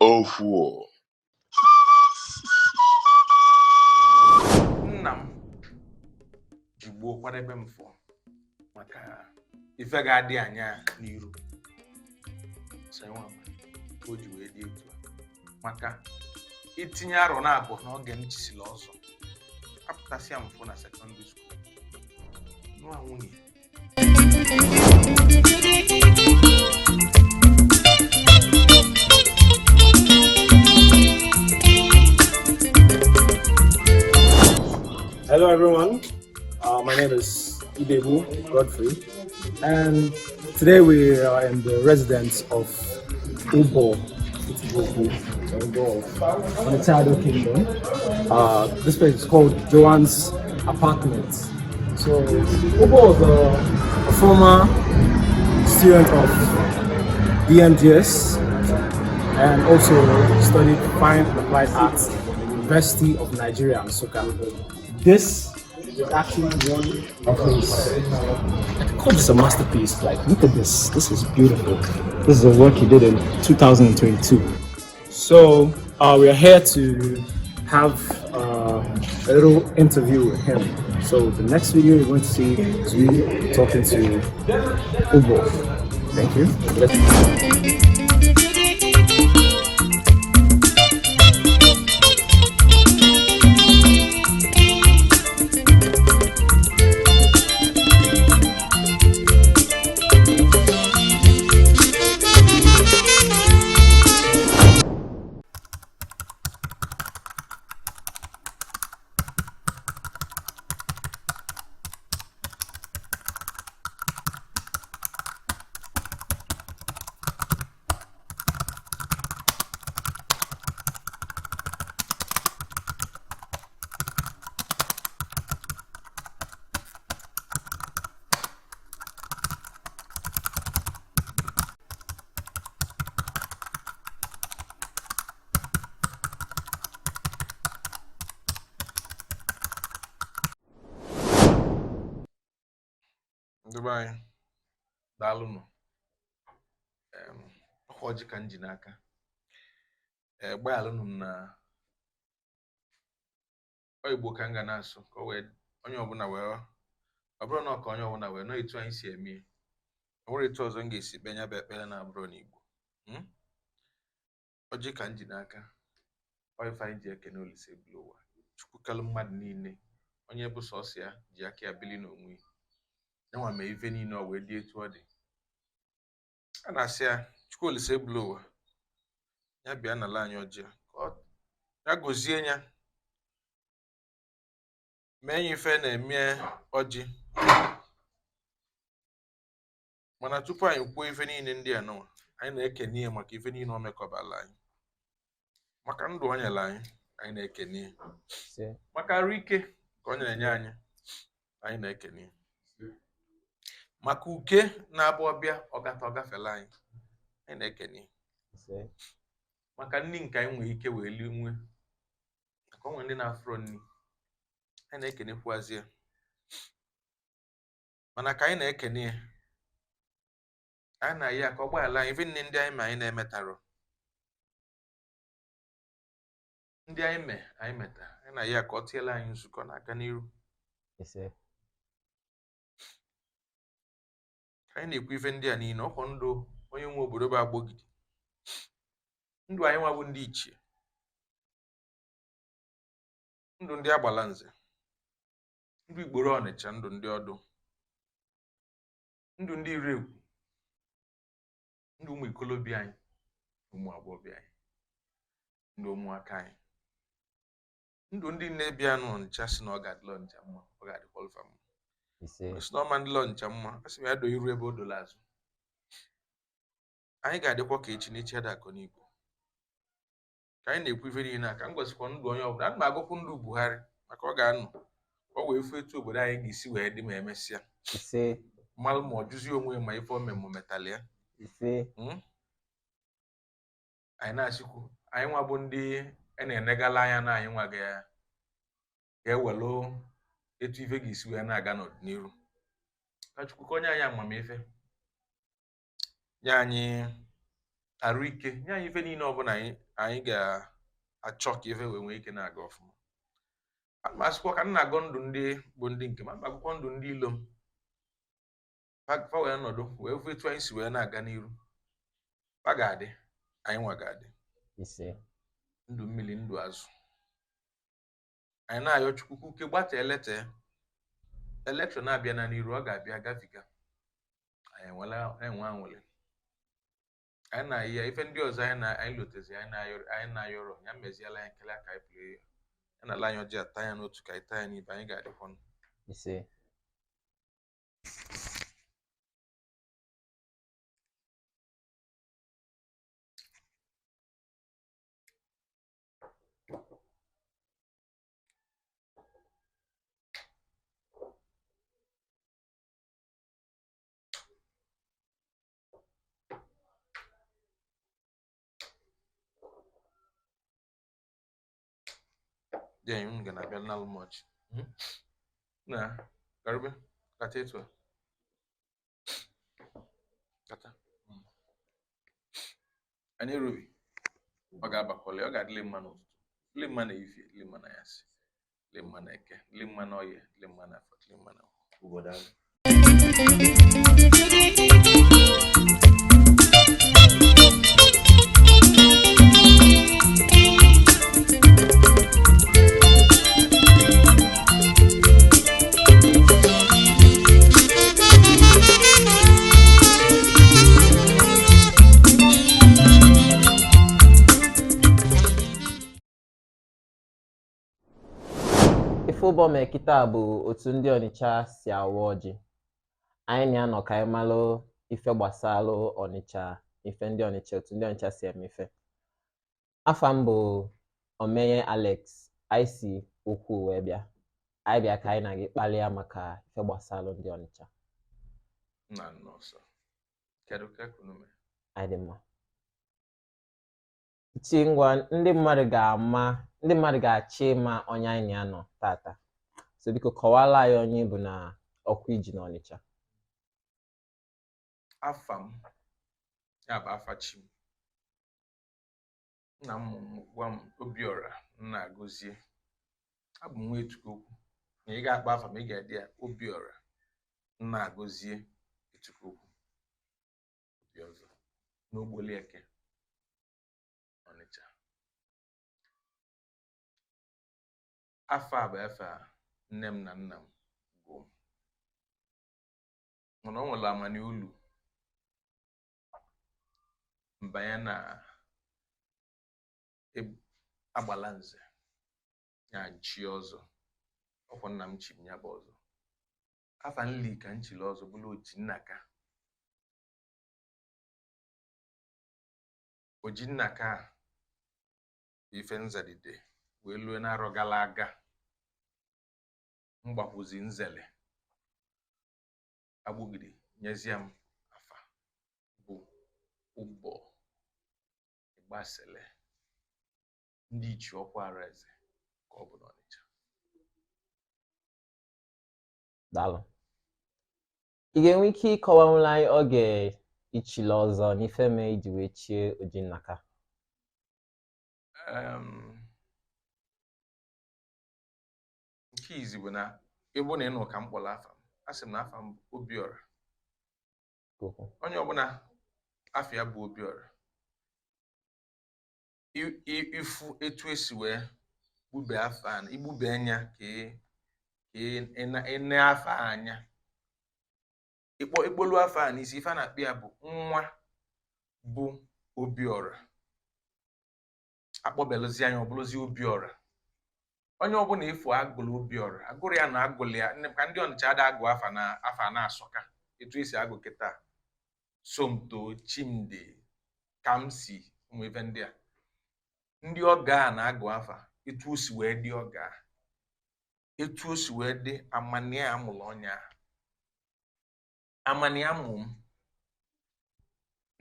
Okwuo. Nnam Igbo kwadebe mfọ maka ife ga-adị anya n'iru. Senwa o ji wee dị etu maka itinye arọ na-abụ n'oge m chisila ọzọ. Apụtasịa mfọ na secondary school. Nwa nwunye. Hello everyone, my name is Ubo Godfrey, and today we are in the residence of Ubo of Onitsha Kingdom. This place is called Joanne's Apartment. So Ubo is a former student of BMGS and also studied Fine and Applied Arts at the University of Nigeria, Nsukka. This is actually one of his, I could call this a masterpiece. Like, look at this. This is beautiful. This is a work he did in 2022. So, we are here to have a little interview with him. So, the next video you're going to see is me talking to Ubo. Thank you. Dubai, daalụnụ. Ọjị ka nji n'aka. Gbaalụnụ na Igbo ka m ga na-asụ ka onye ọbụla wee ọ bụrụ na onye ọbụla wee nọ etu anyị si eme. O nwere etu ọzọ m ga-esi kpenya bụ ekpere na abụrụ n'Igbo. Ọjị ka nji n'aka. Ife anyị ji ekene Olise bụrụ ụwa. Chukwu kalụ mmadụ niile. Onye bụ sọsọ ya ji aka ya bili n'onwe ya. Nwa mee ife niile o wee dị etu ọ dị. A na-asị ya Chukwu Olise bụrụ ụwa ya bịa n'ala anyị ọjị ya gozie ya mee ya ife na-eme ọjị. Mana tupu anyị kwuo ife niile ndị a nụwa anyị na-ekene ya maka ife niile o mekọbala anyị maka ndụ o nyere anyị na-ekene ya maka arụ ike ka o nyere anyị na-ekene ya maka uke na-abụ ọbịa ọ gafela anyị na-ekene maka nri nke anyị nwere ike wee nwe maka onwe ndị na-afụrọ nri anyị na-ekenekwazi ya mana ka anyị na-ekene ya anyị na-ayị ya ka ọ gbaghara anyị ife nne ndị anyị ma anyị na-emetarọ ndị anyị meta anyị na-ayị ya ka ọ tiela anyị nzukọ n'aka n'iru. Anyị na-ekwu ife ndị a niile ọkwọ ndụ onye nwe obodo bụ Agbogidi ndụ anyị nwa bụ ndị ichie ndụ ndị Agbalanze ndụ Igboro Ọnịcha ndụ ndị Ọdụ ndụ ndị Irekwu ndụ ụmụ ikolobịa anyị ụmụ agbọghọbịa anyị ndụ ụmụaka anyị ndụ ndị nne bịa n'Ọnịcha si na ọ ga-adịla Ọnịcha mma ọ ga-adịkwa Ọlụfa mma. Snowman dị Ọnịcha mma asị m ya do iru ebe o dola azụ anyị ga-adịkwa ka echi n'echi ada akọ n'Igbo ka anyị na-ekwu ife niile aka m gosikwa ndụ onye ọbụla. Ana m agụkwu ndụ Buhari maka ọ ga-anọ ọ wee fụ etu obodo anyị ga-esi wee dị ma emesịa mmalụ ma ọ jụzie onwe ma ife ome ma metalị ya anyị na-achịkwu anyị nwa bụ ndị na-enegala anya na anyị nwa ga-ewelu etu ife ga-esi wee na-aga n'ọdịnihu ka Chukwu ka onye anyị amamife nye anyị arụ ike nye anyị ife niile ọbụla anyị ga-achọ ka ife wee nwee ike na-aga ọfụma. Ma asịkwa ka nna agọ ndụ ndị bụ ndị nke ma akwụkwọ ndụ ndị ilo m fa wee nọdụ wee fụ etu anyị si wee na-aga n'iru fa ga-adị anyị nwa ga-adị ndụ mmiri ndụ azụ. Anyị na-ayọ Chukwu uke gbata elekshọn na-abịa na n'iru ọ ga-abịa gafiga anyị enwe anwụlị anyị na ya ife ndị ọzọ anyị lotezi anyị na-ayọrọ ya meziela anyị kele aka anyị pụrụ ya na ala anyị ọjị ata ya n'otu ka anyị taa ya n'ibe anyị ga-adịkwa yeah, I'm gonna be not much. Nah, Garbe, kata itu. Kata. Ani Ruby. Oga bakole, oga limman of limman ifi, limman ayasi, limman eke, limman oye, limman afot, limman Ubo Nagbasele. Ubo Mekita bụ otu ndị Onitsha si awa ọjị. Anyị na-anọ ka anyị malụ ife gbasalụ Onitsha, ife ndị Onitsha, otu ndị Onitsha si emefe. Afa m bụ Omeye Alex, anyị si Okwuo wee bịa. Anyị bịa ka anyị na gị kpalịa maka ife gbasalụ ndị Onitsha. Na nọọsụ. Kedu ka kunume? Anyị dị mma. Ngwa ndị mmadụ ga-achị ma onye anyị na-anọ tata. So biko kọwala anyị onye bụ na ọkwa iji na Onitsha. Afa m ya bụ afa chi m. Nna m gwa m Obiora Nnagozie. Abụ m nwa Etukokwu. Na ị ga-akpa afa m ị ga-ede ya Obiora Nnagozie Etukokwu. Dị ọzọ n'Ogbolieke Onitsha. Afa bụ afa nne m na nna m bụ mana o nwere amani ulu mbanye na agbala nze ya nchi ọzọ ọkwa nna m chi m ya bụ ọzọ afa nli ka nchili ọzọ bụrụ Ojinnaka ife nzadide wee lue na-arọ gara aga mgbakwuzi nzele agbugide nyezie m afa bụ Ubo Nagbasele ndị ichi ọkwara eze ka ọ bụ n'Onitsha. Daalụ. Ị ga-enwe ike ịkọwanwula anyị oge ichili ọzọ n'ife mee iji wee chie Ojinnaka? Nke izi bụ na ebe na ịnụ ka m kpọrọ afa m asị m na afa m bụ Obiora. Onye ọbụla afọ ya bụ Obiora ifu etu esi wee gbube afa na igbube anya ka ene afa anya ikpolu afa na isi ife na-akpị ya bụ nwa bụ Obiora akpọbelozi anya ọbụlụzi Obiora. Onye ọbụla ifo agụlụ Obiora agụrụ ya na agụlụ ya ka ndị Onitsha ada agụ afa na-asọka etu esi agụ kịta Somto Chimdi Kamsi ụmụ ife ndị a ndị ọga na-agụ afa etu o si wee dị ọga etu o si wee dị amania amụlụ ọnya amania amụ m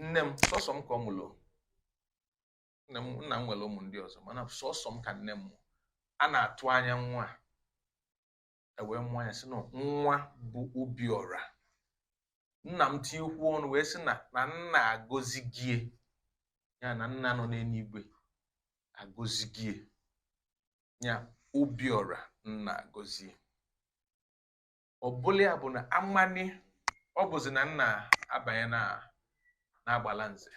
nne m sọsọ m ka ọ mụlụ nna m nwere ụmụ ndị ọzọ mana sọsọ m ka nne m a na-atụ anya nwa wee mụọ ya sị na nwa bụ Obiora. Nna m tinyekwu ọnụ wee sị na nna agọzi gie ya na nna nọ n'eluigwe agọzie ya Obiora Nnagozie. Ọbụla ya bụ na amani ọ bụzi na nna abanye na agbala nze.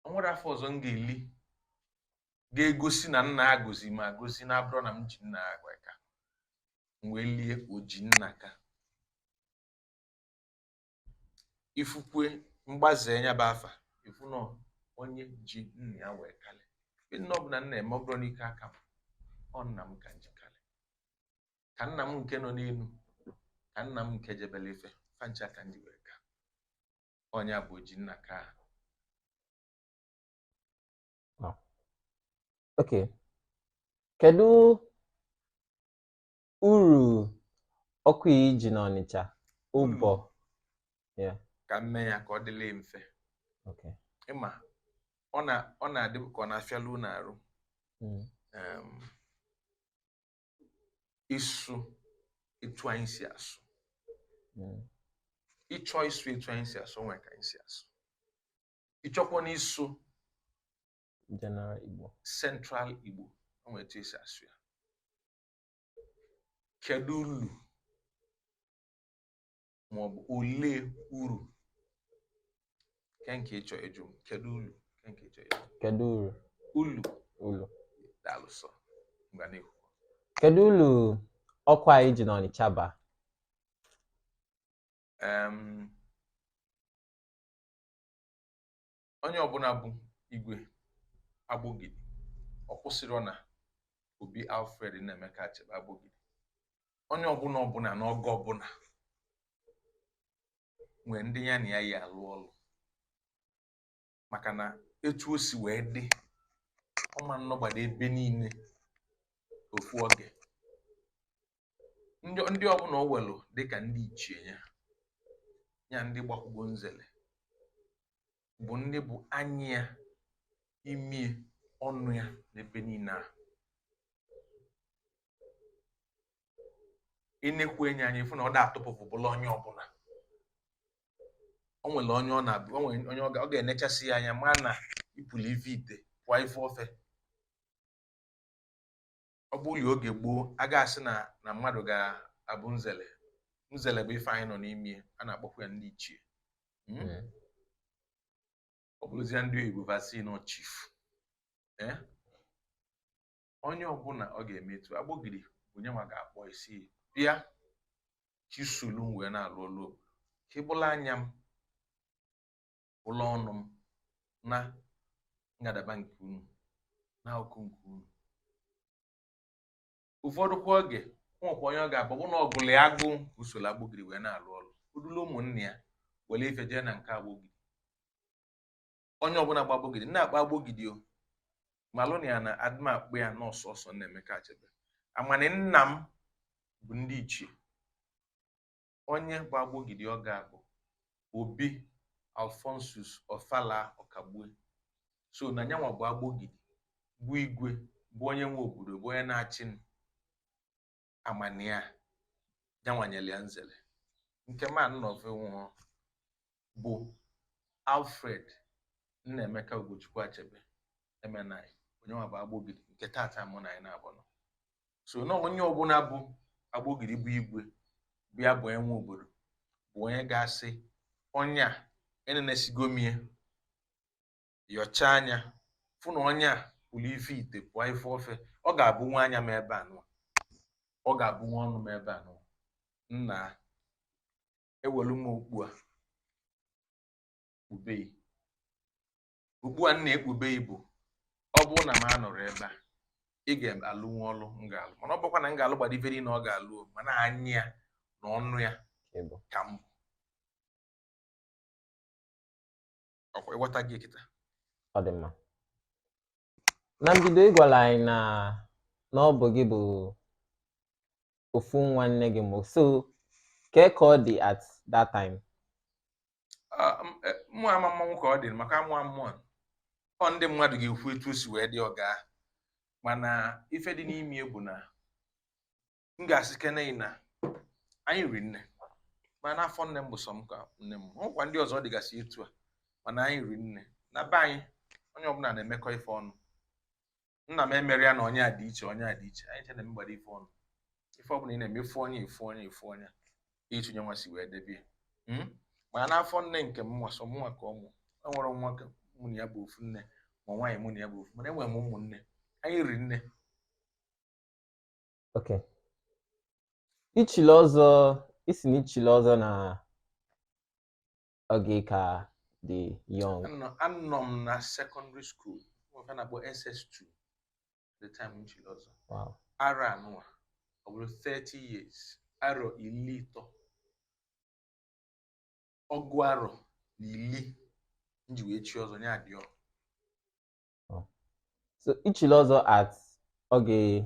O nwere afọ ọzọ m ga-eli ga-egosi na nna agọzi ma agọzi na abụrụ na m ji nna agwa ka m wee lie oji nna ka ifukwe mgbaze nya bụ afa ifu nọ onye ji nna ya wee kale nna ọ bụ na nna eme ọ bụrụ n'ike aka m ọ nna m ka njikale ka nna m nke nọ n'elu ka nna m nke jebele ife fancha ka ndị wee ka onye bụ oji nna ka. Okay. Kedu uru ọkụ iji n'Onitsha ụbọ ka mme ya ka ọ dịle mfe. Okay. Ịma ọ na-adị ka ọ na-afịalụ n'arụ isu etu anyị si asụ. Ịchọ isu etu anyị si asụ nwere ka anyị si asụ. Ịchọkwa n'isu General Igbo, Central Igbo o nwere etu esi asụ ya. Kedu ulu maọbụ ole uru kenke ịchọ eju m? Kedu ulu kenke ịchọ eju? kedu uru Ulu daalụsọ mgbe n'ihu. kedu ulu ọkụ anyị ji n'Onitsha ba? Onye ọbụla bụ igwe agbogidi ọ kwụsịrị na Obi Alfred na-emeka achịba agbogidi. Onye ọbụla n'oge ọbụla nwere ndị ya na ya yi alụ ọlụ maka na etu o si wee dị ọma nnọgbada ebe niile ofu oge. Ndị ọbụla o welu dịka ndị ichie ya ndị gbakwugo nzele bụ ndị bụ anya ya imi ọnụ ya n'ebe niile a. Ịnekwu enyi anyị fụ na ọ da-atụpụpụ bụla onye ọbụla. O nwere onye ọ na-abụ onye ọ ga-enechasị ya anya ma na ipụlụ ife ite kwa ife ofe. Ọ bụrụ oge gboo a ga-asị na mmadụ ga-abụ nzele bụ ife anyị nọ n'ime a na-akpọkwa ya ndị ichie. Ọ bụrụzie ndị oyibo vaccine or chief. Onye ọbụla ọ ga-emetụ agbogidi bụ nye nwa ga-akpọ isi bịa chisolu wee na-alụ ọlụ ka ịbụla anya m ụlọ ọnụ m na ngadaba nke unu na ọkụ nke unu. Ụfọdụ kwa oge nwekwa onye ọ ga-abụ bụ na ọgụlụ agụ usoro agbogidi wee na-alụ ọlụ udulu ụmụnne ya were ife jee na nke agbogidi. Onye ọbụla gba agbogidi na-akpa agbogidi o malụ na ya na adịm akpụ ya n'ọsọsọ na-emeka achebe amani nna m bụ ndị ichie. Onye gba agbogidi ọ ga-abụ Obi Alphonsus Ofala Ọkagbue. So na nyanwa bụ agbogidi bụ igwe bụ onye nwe obodo bụ onye na-achị amani ya nyanwanyere ya nzele. Nke ma nnọve nwụọ bụ Alfred Nnaemeka Ugochukwu Achebe MNI onye nwa bụ agbogidi nke tata mụ na anyị na-abụnọ. So na onye ọbụla bụ agbogidi bụ igwe bịa bụ enwe obodo bụ onye ga-asị onye a enenesigomie yọcha anya fụ na onye a pụrụ ife ite pụọ ife ofe. Ọ ga-abụ nwa anya m ebe anụ, ọ ga-abụ nwa ọnụ m ebe anụ. Nna ewelu m okpu a kpubeghị okpu a nna ekpubeghị bụ ọ bụrụ na m anọrọ ebe a ị ga-alụ nwa ọlụ m ga-alụ mana ọ bụkwa na m ga-alụ gbadiveri na ọ ga-alụ mana anya ya na ọnụ ya ka m bụ. Ọkwa ịghọta gị kịta? Ọ dị mma. Na mbido ịgwala anyị na ọ bụ gị bụ ofu nwanne gị mụ so ka ọ dị at that time? Mụ ama mmanwụ ka ọ dị maka amụ ọ ndị mmadụ ga-ekwu etu o si wee dị ọga mana ife dị n'ime bụ na m ga-asị kene na anyị ri nne mana afọ nne m bụ sọ m ka nne m nkwa ndị ọzọ dịgasị etu a mana anyị ri nne na be anyị onye ọbụla na-emekọ ife ọnụ nna m emere ya na onye a dị iche onye a dị iche anyị che na-emegbara ife ọnụ ife ọbụla ị na-emefu onye ịtụnye nwa si wee debie mana n'afọ nne nke m nwasọ mụnwa ka ọ mụ enwere nwa ka mụ na ya bụ ofu nne ma nwaanyị mụ na ya bụ ofu mana enwere m ụmụnne anyị ri nne. Okay. Ichili ọzọ isi na ichili ọzọ na oge ka dị young. Anọ m na secondary school nwoke na-akpọ SS2 the time ichili ọzọ. Wow. Arọ anọ ọ bụrụ 30 years arọ 13 ọgụ arọ na 10 nji wee chi ọzọ nya dị ọ. So ichili ọzọ at oge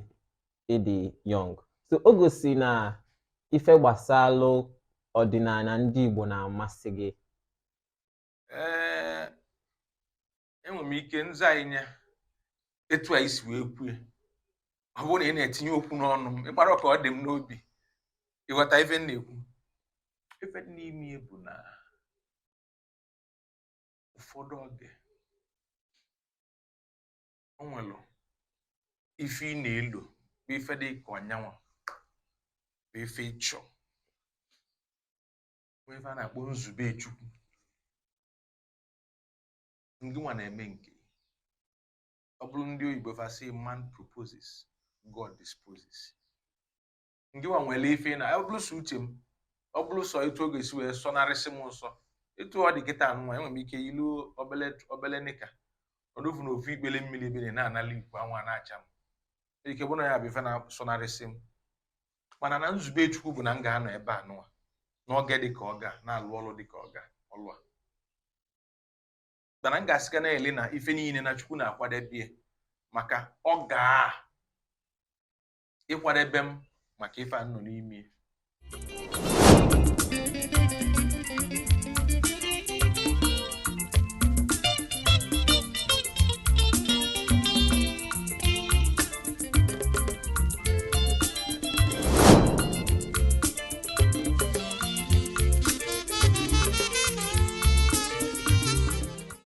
ịdị young. So o gosi na ife gbasalụ ọdịnala ndị Igbo na-amasị gị. Enwere m ike nza anyị etu anyị si wee kwue ọ bụrụ na ị na-etinye okwu n'ọnụ m ịkpara ka ọ dị m n'obi ịghọta ife m na-ekwu. Ife n'ime bụ na ụfọdụ oge o nwere ife ị na-elo bụ ife dị ka ọnyanwa bụ ife ịchọ bụ ife a na-akpọ nzube Chukwu ndị nwa na-eme nke ọ bụrụ ndị oyibo fasị man proposes God disposes. Ndị nwa nwere ife na ọ bụrụ sọ uche m ọ bụrụ sọ etu oge si wee sọnarịsị m nsọ etu ọ dị kịta nwa enwere m ike ilu obele nika ọdụfu na ofu ikpele mmiri ebere na-anala ikwu anwa na-acha m ike bụ na ya bụ ife na sọnarịsị m mana na nzube Chukwu bụ na m ga-anọ ebe a nụwa n'oge dị ka ọ ga na-alụ ọlụ dị ka ọ ga ọlụ a mana m ga-asịga na-ele na ife niile na Chukwu na-akwadebe maka ọ ga ịkwadebe m maka ife a nọ n'ime